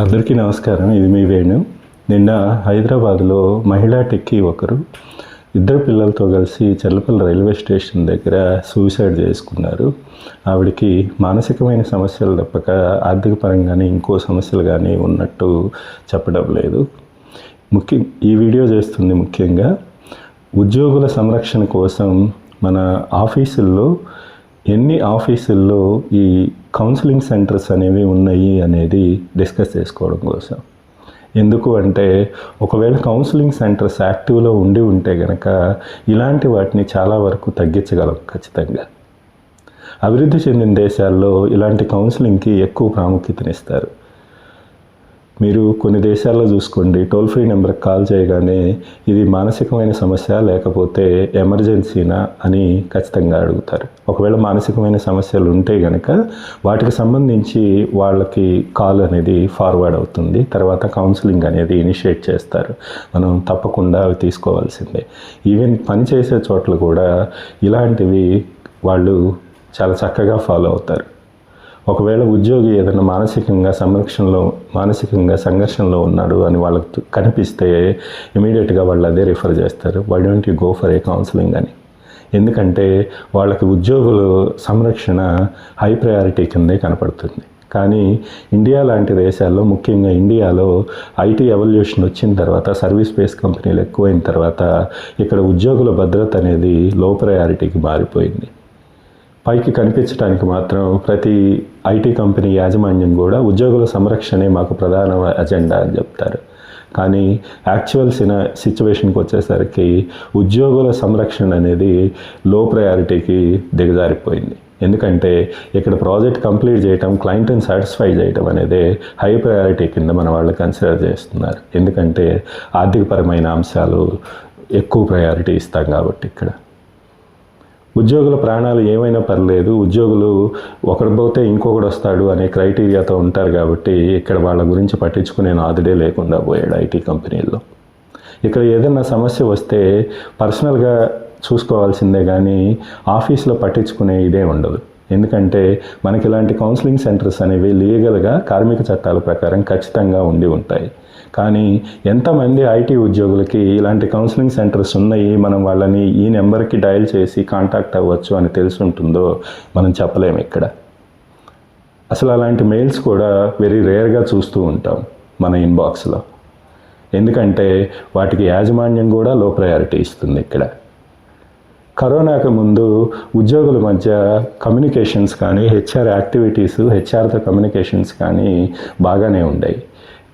అందరికీ నమస్కారం. ఇది మీ వేణు. నిన్న హైదరాబాద్లో మహిళా టెక్కీ ఒకరు ఇద్దరు పిల్లలతో కలిసి చల్లపల్లి రైల్వే స్టేషన్ దగ్గర సూసైడ్ చేసుకున్నారు. ఆవిడకి మానసికమైన సమస్యలు తప్పక ఆర్థిక పరంగానే ఇంకో సమస్యలు కానీ ఉన్నట్టు చెప్పడం లేదు. ఈ వీడియో చేస్తుంది ముఖ్యంగా ఉద్యోగుల సంరక్షణ కోసం మన ఆఫీసుల్లో ఎన్ని ఆఫీసుల్లో ఈ కౌన్సిలింగ్ సెంటర్స్ అనేవి ఉన్నాయి అనేది డిస్కస్ చేసుకోవడం కోసం. ఎందుకు అంటే ఒకవేళ కౌన్సిలింగ్ సెంటర్స్ యాక్టివ్లో ఉంటే కనుక ఇలాంటి వాటిని చాలా వరకు తగ్గించగలం ఖచ్చితంగా. అభివృద్ధి చెందిన దేశాల్లో ఇలాంటి కౌన్సిలింగ్కి ఎక్కువ ప్రాముఖ్యతనిస్తారు. మీరు కొన్ని దేశాల్లో చూసుకోండి, టోల్ ఫ్రీ నెంబర్కి కాల్ చేయగానే ఇది మానసికమైన సమస్య లేకపోతే ఎమర్జెన్సీనా అని ఖచ్చితంగా అడుగుతారు. ఒకవేళ మానసికమైన సమస్యలు ఉంటే కనుక వాటికి సంబంధించి వాళ్ళకి కాల్ అనేది ఫార్వర్డ్ అవుతుంది. తర్వాత కౌన్సిలింగ్ అనేది ఇనిషియేట్ చేస్తారు. మనం తప్పకుండా అవి తీసుకోవాల్సిందే. ఈవెన్ పనిచేసే చోట్ల కూడా ఇలాంటివి వాళ్ళు చాలా చక్కగా ఫాలో అవుతారు. ఒకవేళ ఉద్యోగి ఏదైనా మానసికంగా సంఘర్షణలో ఉన్నాడు అని వాళ్ళకి కనిపిస్తే ఇమీడియట్గా వాళ్ళు అదే రిఫర్ చేస్తారు. Why don't you go for a counselling అని. ఎందుకంటే వాళ్ళకి ఉద్యోగుల సంరక్షణ హై ప్రయారిటీ కిందే కనపడుతుంది. కానీ ఇండియా లాంటి దేశాల్లో, ముఖ్యంగా ఇండియాలో ఐటీ ఎవల్యూషన్ వచ్చిన తర్వాత, సర్వీస్ బేస్ కంపెనీలు ఎక్కువైన తర్వాత ఇక్కడ ఉద్యోగుల భద్రత అనేది లో ప్రయారిటీకి మారిపోయింది. పైకి కనిపించడానికి మాత్రం ప్రతి ఐటీ కంపెనీ యాజమాన్యం కూడా ఉద్యోగుల సంరక్షణే మాకు ప్రధాన అజెండా అని చెప్తారు. కానీ యాక్చువల్ సిచ్యువేషన్కి వచ్చేసరికి ఉద్యోగుల సంరక్షణ అనేది లో ప్రయారిటీకి దిగజారిపోయింది. ఎందుకంటే ఇక్కడ ప్రాజెక్ట్ కంప్లీట్ చేయటం, క్లయింట్ని సాటిస్ఫై చేయటం అనేది హై ప్రయారిటీ కింద మన వాళ్ళు కన్సిడర్ చేస్తున్నారు. ఎందుకంటే ఆర్థికపరమైన అంశాలు ఎక్కువ ప్రయారిటీ ఇస్తాం కాబట్టి. ఇక్కడ ఉద్యోగుల ప్రాణాలు ఏమైనా పర్లేదు, ఉద్యోగులు ఒకడు పోతే ఇంకొకడు వస్తాడు అనే క్రైటీరియాతో ఉంటారు కాబట్టి ఇక్కడ వాళ్ళ గురించి పట్టించుకునే నాదుడే లేకుండా పోయాడు ఐటీ కంపెనీల్లో. ఇక్కడ ఏదైనా సమస్య వస్తే పర్సనల్గా చూసుకోవాల్సిందే కానీ ఆఫీస్లో పట్టించుకునే ఇదే ఉండదు. ఎందుకంటే మనకి ఇలాంటి కౌన్సిలింగ్ సెంటర్స్ అనేవి లీగల్గా కార్మిక చట్టాల ప్రకారం ఖచ్చితంగా ఉంటాయి. కానీ ఎంతమంది ఐటీ ఉద్యోగులకి ఇలాంటి కౌన్సిలింగ్ సెంటర్స్ ఉన్నాయి, మనం వాళ్ళని ఈ నెంబర్కి డయల్ చేసి కాంటాక్ట్ అవ్వచ్చు అని తెలిసి ఉంటుందో మనం చెప్పలేము. ఇక్కడ అసలు అలాంటి మెయిల్స్ కూడా వెరీ రేర్గా చూస్తూ ఉంటాం మన ఇన్బాక్స్లో. ఎందుకంటే వాటికి యాజమాన్యం కూడా లో ప్రయారిటీ ఇస్తుంది. ఇక్కడ కరోనాకు ముందు ఉద్యోగుల మధ్య కమ్యూనికేషన్స్ కానీ, హెచ్ఆర్ యాక్టివిటీస్, హెచ్ఆర్తో కమ్యూనికేషన్స్ కానీ బాగానే ఉండేవి.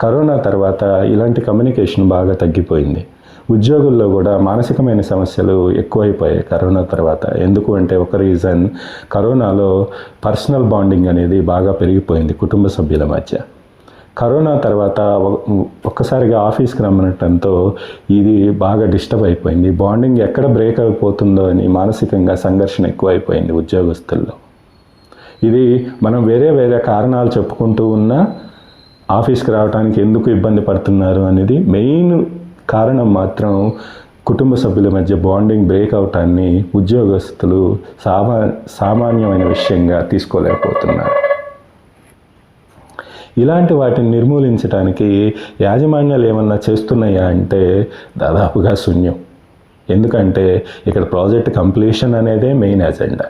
కరోనా తర్వాత ఇలాంటి కమ్యూనికేషన్ బాగా తగ్గిపోయింది. ఉద్యోగుల్లో కూడా మానసికమైన సమస్యలు ఎక్కువైపోయాయి కరోనా తర్వాత. ఎందుకు అంటే ఒక రీజన్, కరోనాలో పర్సనల్ బాండింగ్ అనేది బాగా పెరిగిపోయింది కుటుంబ సభ్యుల మధ్య. కరోనా తర్వాత ఒక్కసారిగా ఆఫీస్కి రమ్మనటంతో ఇది బాగా డిస్టర్బ్ అయిపోయింది. బాండింగ్ ఎక్కడ బ్రేక్ అయిపోతుందో అని మానసికంగా సంఘర్షణ ఎక్కువైపోయింది ఉద్యోగస్తుల్లో. ఇది మనం వేరే కారణాలు చెప్పుకుంటూ ఉన్నా ఆఫీస్కి రావడానికి ఎందుకు ఇబ్బంది పడుతున్నారు అనేది మెయిన్ కారణం మాత్రం కుటుంబ సభ్యుల మధ్య బాండింగ్ బ్రేక్ అవటాన్ని ఉద్యోగస్తులు సామాన్యమైన విషయంగా తీసుకోలేకపోతున్నారు. ఇలాంటి వాటిని నిర్మూలించడానికి యాజమాన్యాలు ఏమన్నా చేస్తున్నాయా అంటే దాదాపుగా శూన్యం. ఎందుకంటే ఇక్కడ ప్రాజెక్ట్ కంప్లీషన్ అనేదే మెయిన్ ఎజెండా.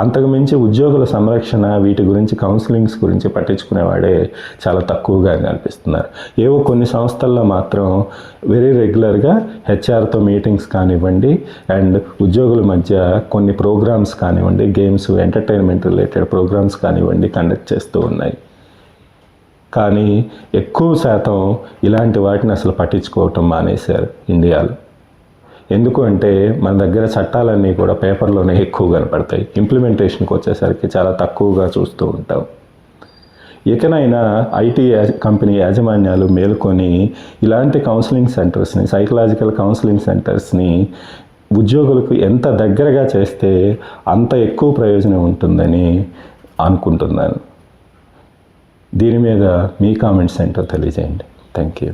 అంతకుమించి ఉద్యోగుల సంరక్షణ, వీటి గురించి కౌన్సిలింగ్స్ గురించి పట్టించుకునేవాడే చాలా తక్కువగా కనిపిస్తున్నారు. ఏవో కొన్ని సంస్థల్లో మాత్రం వెరీ రెగ్యులర్గా హెచ్ఆర్తో మీటింగ్స్ కానివ్వండి, అండ్ ఉద్యోగుల మధ్య కొన్ని ప్రోగ్రామ్స్ కానివ్వండి, గేమ్స్, ఎంటర్టైన్మెంట్ రిలేటెడ్ ప్రోగ్రామ్స్ కానివ్వండి కండక్ట్ చేస్తూ ఉన్నాయి. కానీ ఎక్కువ శాతం ఇలాంటి వాటిని అసలు పట్టించుకోవటం మానేశారు ఇండియాలో. ఎందుకు అంటే మన దగ్గర చట్టాలన్నీ కూడా పేపర్లోనే ఎక్కువ కనపడతాయి. ఇంప్లిమెంటేషన్కి వచ్చేసరికి చాలా తక్కువగా చూస్తూ ఉంటాం. ఇకనైనా ఐటీ కంపెనీ యాజమాన్యాలు మేలుకొని ఇలాంటి కౌన్సిలింగ్ సెంటర్స్ని, సైకలాజికల్ కౌన్సిలింగ్ సెంటర్స్ని ఉద్యోగులకు ఎంత దగ్గరగా చేస్తే అంత ఎక్కువ ప్రయోజనం ఉంటుందని అనుకుంటున్నాను. దీని మీద మీ కామెంట్స్ ఏంటో తెలియజేయండి. Thank you.